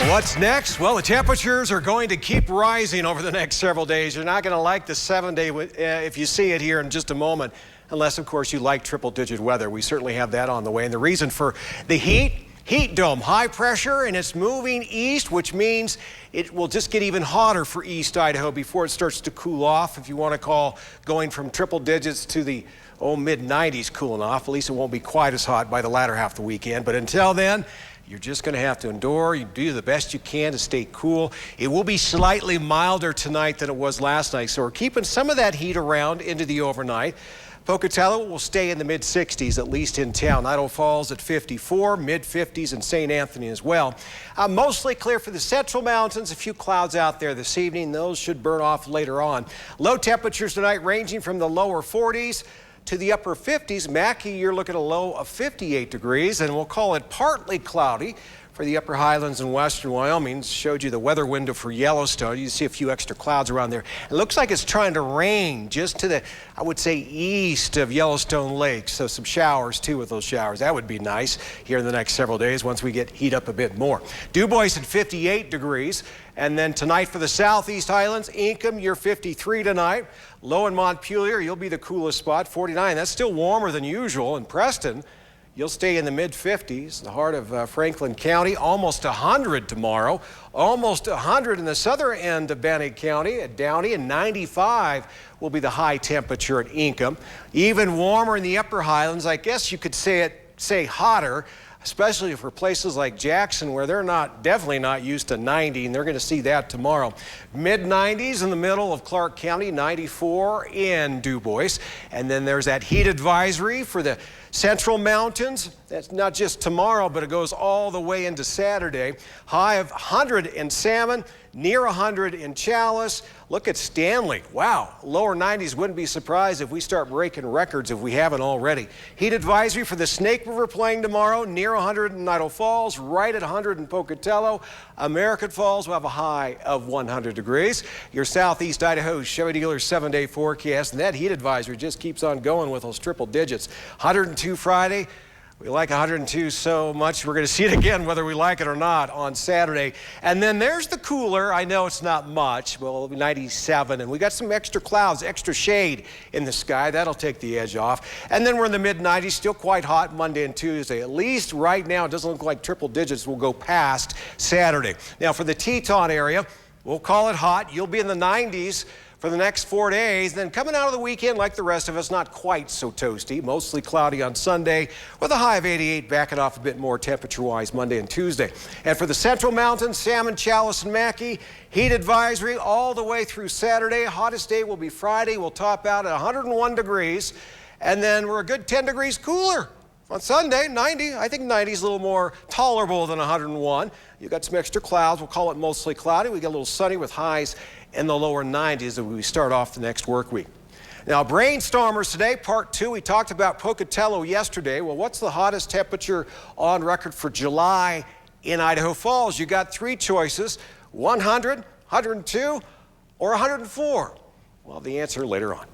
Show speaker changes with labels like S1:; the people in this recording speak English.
S1: What's next? Well, the temperatures are going to keep rising over the next several days. You're not going to like the 7-day if you see it here in just a moment, unless, of course, you like triple-digit weather. We certainly have that on the way. And the reason for the heat dome, high pressure, and it's moving east, which means it will just get even hotter for East Idaho before it starts to cool off. If you want to call going from triple digits to the mid-90s cooling off, at least it won't be quite as hot by the latter half of the weekend. But until then, you're just going to have to endure. You do the best you can to stay cool. It will be slightly milder tonight than it was last night, so we're keeping some of that heat around into the overnight. Pocatello will stay in the mid-60s, at least in town. Idaho Falls at 54, mid-50s in St. Anthony as well. Mostly clear for the Central Mountains. A few clouds out there this evening. Those should burn off later on. Low temperatures tonight ranging from the lower 40s to the upper 50s. Mackay, you're looking at a low of 58 degrees, and we'll call it partly cloudy for the upper highlands in western Wyoming. Showed you the weather window for Yellowstone. You see a few extra clouds around there. It looks like it's trying to rain just to the, I would say, east of Yellowstone Lake. So some showers too with those showers. That would be nice here in the next several days once we get heat up a bit more. Du Bois at 58 degrees. And then tonight for the southeast highlands, Ingham, you're 53 tonight. Low in Montpelier, you'll be the coolest spot, 49. That's still warmer than usual. In Preston, you'll stay in the mid-50s, the heart of Franklin County, almost 100 tomorrow, almost 100 in the southern end of Bannock County at Downey, and 95 will be the high temperature at Ingham. Even warmer in the upper highlands. I guess you could say hotter, especially for places like Jackson, where they're definitely not used to 90, and they're going to see that tomorrow. Mid-90s in the middle of Clark County, 94 in Du Bois. And then there's that heat advisory for the Central Mountains. That's not just tomorrow, but it goes all the way into Saturday. High of 100 in Salmon, near 100 in Chalice. Look at Stanley. Wow, lower 90s. Wouldn't be surprised if we start breaking records if we haven't already. Heat advisory for the Snake River Plain tomorrow, near 100 in Idaho Falls, right at 100 in Pocatello. American Falls will have a high of 100 degrees. Your southeast Idaho Chevy dealer 7-day forecast, and that heat advisory just keeps on going with those triple digits. 102 Friday. We like 102 so much, we're going to see it again whether we like it or not on Saturday. And then there's the cooler. I know it's not much. Well, it'll be 97, and we got some extra clouds, extra shade in the sky. That'll take the edge off. And then we're in the mid-90s, still quite hot Monday and Tuesday. At least right now, it doesn't look like triple digits will go past Saturday. Now, for the Teton area, we'll call it hot. You'll be in the 90s for the next 4 days. Then coming out of the weekend, like the rest of us, not quite so toasty. Mostly cloudy on Sunday with a high of 88, backing off a bit more temperature-wise Monday and Tuesday. And for the Central Mountains, Salmon, Chalice, and Mackay, heat advisory all the way through Saturday. Hottest day will be Friday. We'll top out at 101 degrees. And then we're a good 10 degrees cooler on Sunday, 90. I think 90 is a little more tolerable than 101. You've got some extra clouds. We'll call it mostly cloudy. We get a little sunny with highs in the lower 90s as we start off the next work week. Now, brainstormers today, part 2. We talked about Pocatello yesterday. Well, what's the hottest temperature on record for July in Idaho Falls? You got 3 choices, 100, 102, or 104. Well, the answer later on.